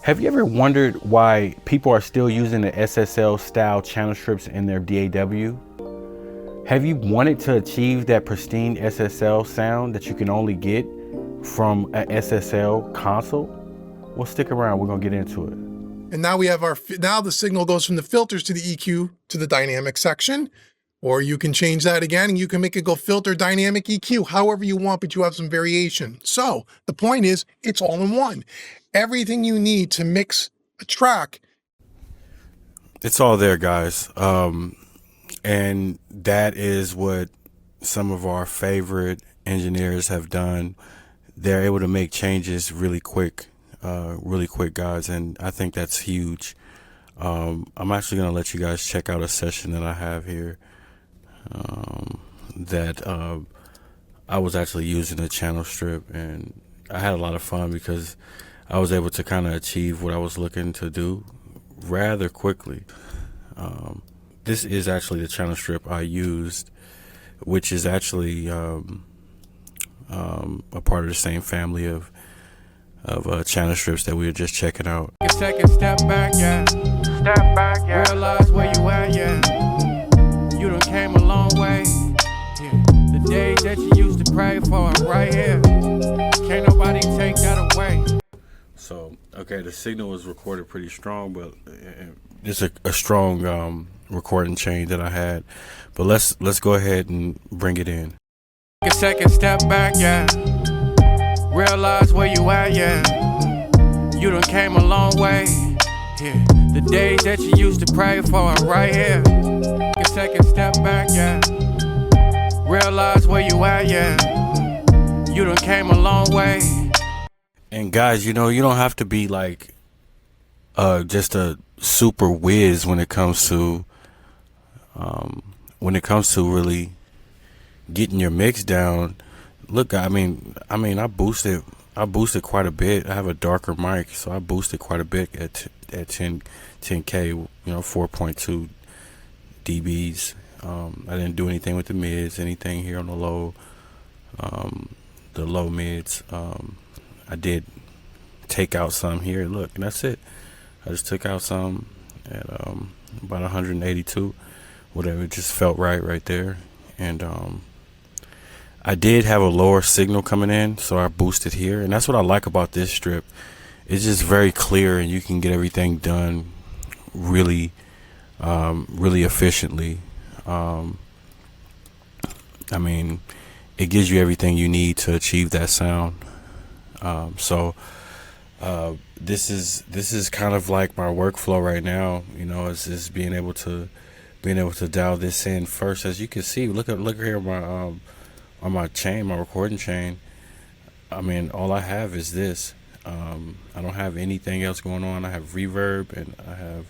Have you ever wondered why people are still using the SSL style channel strips in their DAW? Have you wanted to achieve that pristine SSL sound that you can only get from an SSL console? Well, stick around, we're gonna get into it. And now we have now the signal goes from the filters to the EQ to the dynamic section, or you can change that again and you can make it go filter, dynamic, EQ, however you want, but you have some variation. So the point is, it's all in one. Everything you need to mix a track. It's all there, guys. And that is what some of our favorite engineers have done. They're able to make changes really quick, guys. And I think that's huge. I'm actually going to let you guys check out a session that I have here that I was actually using a channel strip, and I had a lot of fun because I was able to kind of achieve what I was looking to do rather quickly. This is actually the channel strip I used, which is actually a part of the same family of channel strips that we were just checking out. Take a step back, yeah. Step back, yeah. Realize where you at, yeah. You done came a long way. Yeah. The days that you used to pray for are right here. Can't nobody take that away. So, okay, the signal was recorded pretty strong, but it's a strong recording chain that I had. But let's go ahead and bring it in. Take a second step back, yeah. Realize where you at, yeah. You done came a long way. Yeah. The days that you used to pray for are right here. Take a second step back, yeah. Realize where you at, yeah. You done came a long way. And guys, you know, you don't have to be like just a super whiz when it comes to really getting your mix down. Look, I mean, I boosted quite a bit. I have a darker mic, so I boosted quite a bit at 10K, you know, 4.2 dBs. I didn't do anything with the mids, anything here on the low mids. I did take out some here, look, and that's it. I just took out some at about 182, whatever. It just felt right there. And I did have a lower signal coming in, so I boosted here. And that's what I like about this strip. It's just very clear, and you can get everything done really efficiently. I mean, it gives you everything you need to achieve that sound. So this is kind of like my workflow right now. You know, it's just being able to dial this in first. As you can see, look here on my chain, my recording chain. I mean, all I have is this. I don't have anything else going on. I have reverb, and I have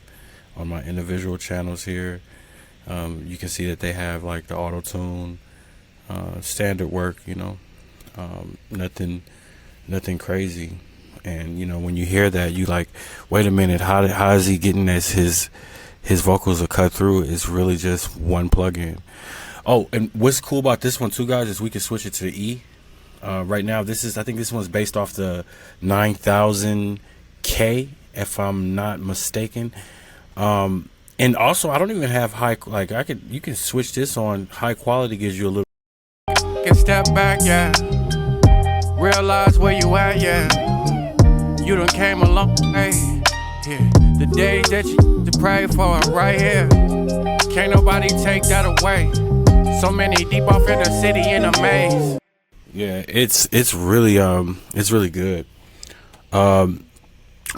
on my individual channels here. You can see that they have like the auto tune, standard work. You know, nothing crazy. And you know, when you hear that, you like, wait a minute, how is he getting his vocals are cut through? It's really just one plugin. Oh, and what's cool about this one too, guys, is we can switch it to the E. Right now, I think this one's based off the 9000K, if I'm not mistaken. And also, I don't even have you can switch this on high quality, gives you a little. Take a step back, yeah. Realize where you at, yeah. You done came a long way. Yeah. The days that you used to pray for are right here. Can't nobody take that away. So many deep off in the city in a maze. Yeah, it's really good.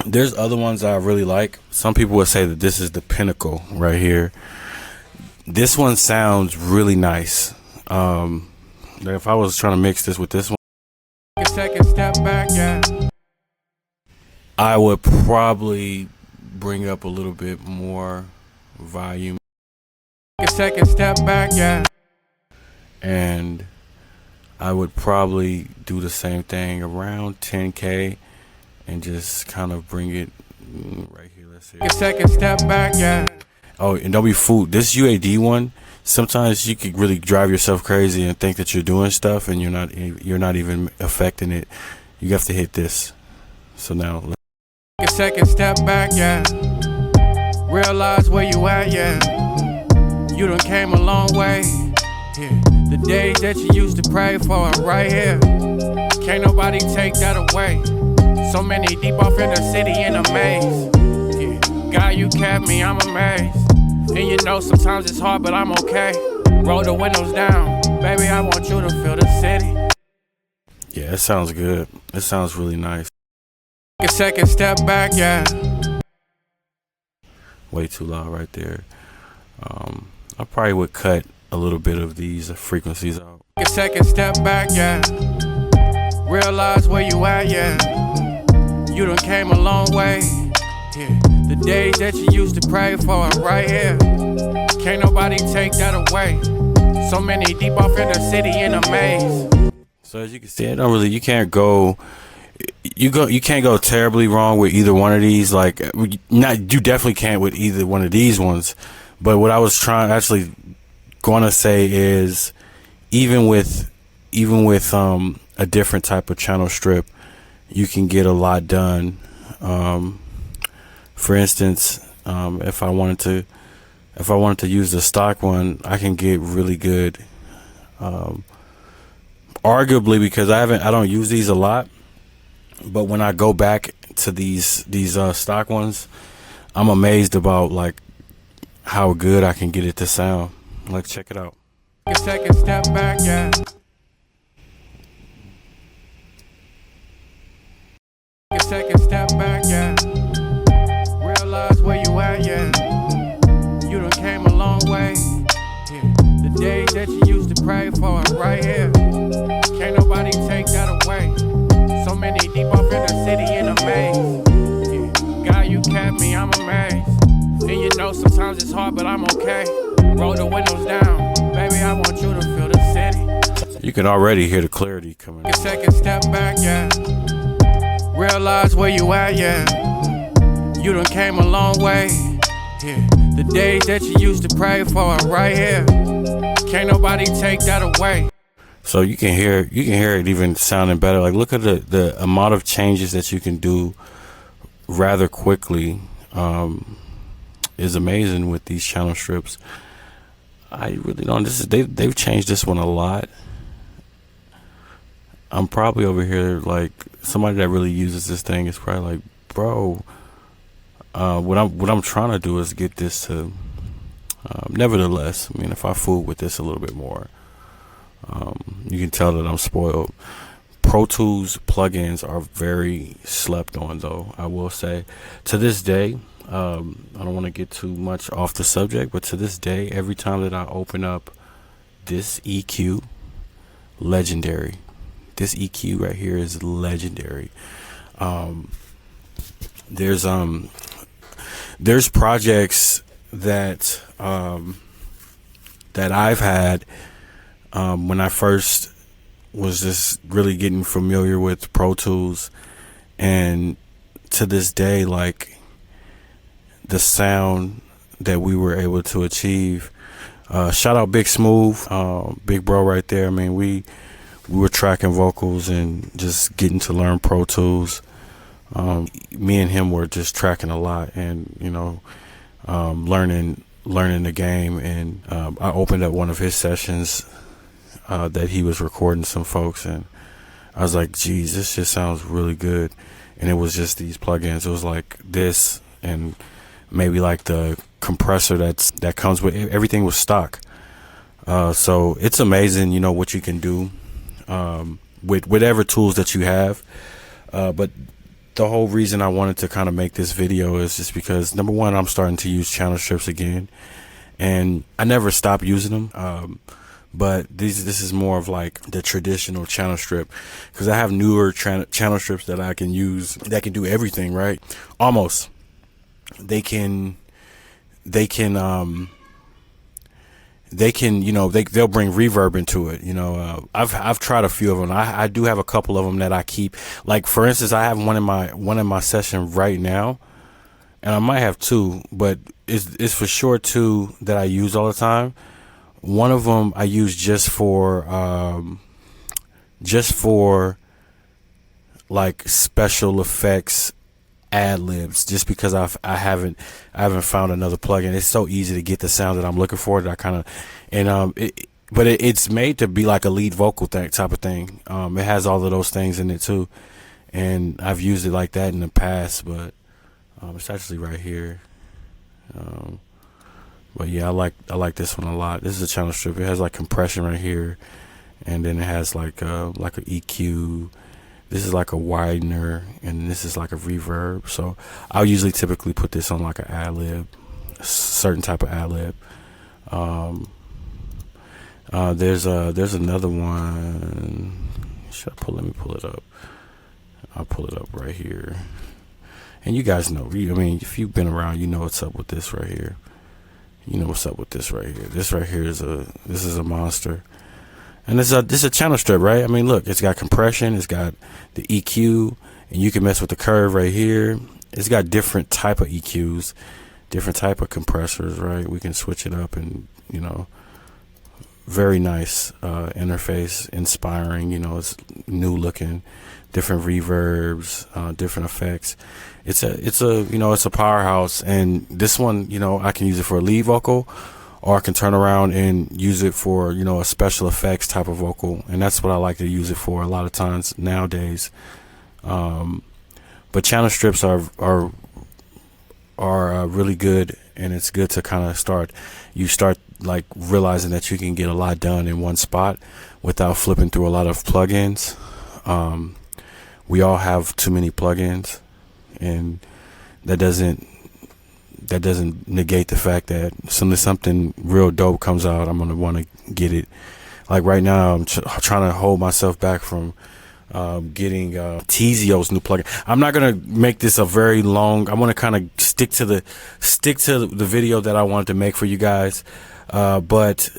There's other ones I really like. Some people would say that this is the pinnacle right here. This one sounds really nice. If I was trying to mix this with this one, take a second step back, yeah. I would probably bring up a little bit more volume. Take a second step back, yeah. And I would probably do the same thing around 10K and just kind of bring it right here. Let's see. Take a second step back, yeah. Oh, and don't be fooled. This UAD one, sometimes you could really drive yourself crazy and think that you're doing stuff and you're not even affecting it. You have to hit this. So now, take a second step back, yeah. Realize where you at, yeah. You done came a long way, yeah. The days that you used to pray for are right here. Can't nobody take that away. So many deep off in the city in a maze, yeah. God, you kept me, I'm amazed. And you know sometimes it's hard, but I'm okay. Roll the windows down, baby, I want you to feel the city. Yeah, it sounds good. It sounds really nice. A second step back, yeah. Way too loud right there. I probably would cut a little bit of these frequencies out. A second step back, yeah. Realize where you at, yeah. You done came a long way, yeah. The days that you used to pray for are right here. Can't nobody take that away. So many deep off in the city in a maze. So as you can see, you can't go terribly wrong with either one of these. Like, you definitely can't with either one of these ones. But what I was going to say is, even with a different type of channel strip, you can get a lot done. For instance, if I wanted to use the stock one, I can get really good. Arguably, because I don't use these a lot, but when I go back to these stock ones, I'm amazed about like how good I can get it to sound. Like, check it out. A second step back, yeah. A second step back, yeah. Realize where you at, yeah. You done came a long way, yeah. The days that you used to pray for are right here. Can't nobody take that away. So many deep off in the city in a maze, yeah. God, you kept me, I'm amazed. And you know sometimes it's hard, but I'm okay. Roll the windows down, baby, I want you to feel the city. You can already hear the clarity coming. A second step back, yeah. Realize where you at, yeah. You done came a long way, yeah. The days that you used to pray for are right here. Can't nobody take that away. So you can hear it even sounding better. Like, look at the amount of changes that you can do rather quickly. Is amazing with these channel strips. I really don't. They've changed this one a lot. I'm probably over here like somebody that really uses this thing is probably like, bro. What I'm trying to do is get this to. Nevertheless, I mean, if I fool with this a little bit more, you can tell that I'm spoiled. Pro Tools plugins are very slept on, though. I will say, to this day. I don't want to get too much off the subject, but to this day, every time that I open up this EQ, legendary. This EQ right here is legendary. There's projects that I've had when I first was just really getting familiar with Pro Tools, and to this day, like, the sound that we were able to achieve. Shout out Big Smooth, big bro right there. I mean, we were tracking vocals and just getting to learn Pro Tools. Me and him were just tracking a lot, and learning the game. And I opened up one of his sessions that he was recording some folks, and I was like, geez, this just sounds really good. And it was just these plugins. It was like this, and maybe like the compressor that comes with it. Everything was stock. So it's amazing, what you can do with whatever tools that you have. But the whole reason I wanted to kind of make this video is just because, number one, I'm starting to use channel strips again, and I never stopped using them. But this is more of like the traditional channel strip, because I have newer channel strips that I can use that can do everything, right? Almost. They'll bring reverb into it. I've tried a few of them. I do have a couple of them that I keep. Like, for instance, I have one in my session right now, and I might have two, but it's for sure two that I use all the time. One of them I use just for like special effects ad libs just because I haven't found another plugin. It's so easy to get the sound that I'm looking for that I kind of, and but it's made to be like a lead vocal type of thing. It has all of those things in it too, and I've used it like that in the past, but it's actually right here. But yeah, I like this one a lot. This is a channel strip. It has like compression right here, and then it has like a EQ. This is like a widener, and this is like a reverb. So I'll usually typically put this on like an ad lib, a certain type of ad lib. There's another one. Let me pull it up. I'll pull it up right here. And you guys know, I mean, if you've been around, you know what's up with this right here. You know what's up with this right here. This right here is a monster. And this is a channel strip, right? I mean, look, it's got compression, it's got the EQ, and you can mess with the curve right here. It's got different type of EQs, different type of compressors, right? We can switch it up, and you know, very nice interface, inspiring. You know, it's new looking, different reverbs, different effects. It's a powerhouse. And this one, you know, I can use it for a lead vocal, or I can turn around and use it for, you know, a special effects type of vocal, and that's what I like to use it for a lot of times nowadays. But channel strips are really good, and it's good to kind of start like realizing that you can get a lot done in one spot without flipping through a lot of plugins. We all have too many plugins, and that doesn't negate the fact that something real dope comes out, I'm gonna want to get it. Like right now, I'm trying to hold myself back from getting Tizio's new plugin. I'm not gonna make this a very long. I want to kind of stick to the video that I wanted to make for you guys. But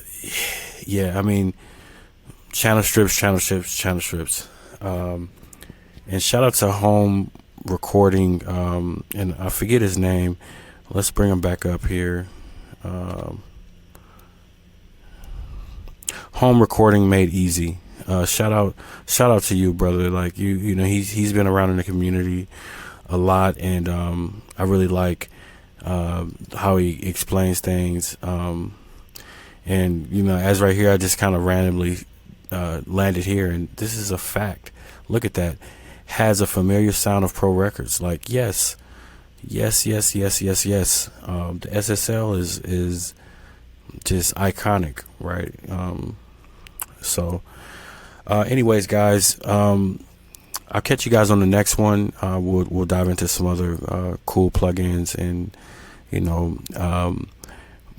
yeah, I mean, channel strips. And shout out to Home Recording, and I forget his name. Let's bring him back up here. Home Recording Made Easy. Shout out to you, brother. Like you know, he's been around in the community a lot, and I really like how he explains things. And you know, as right here, I just kind of randomly landed here, and this is a fact. Look at that. Has a familiar sound of Pro Records. Like yes. The SSL is just iconic, right? Anyways, guys, I'll catch you guys on the next one. We'll dive into some other cool plugins and, you know,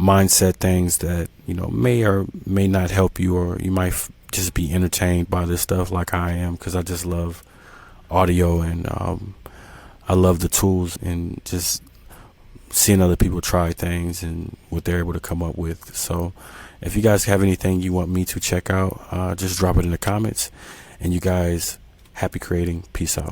mindset things that, you know, may or may not help you, or you might just be entertained by this stuff like I am, because I just love audio, and I love the tools, and just seeing other people try things and what they're able to come up with. So if you guys have anything you want me to check out, just drop it in the comments. And you guys, happy creating. Peace out.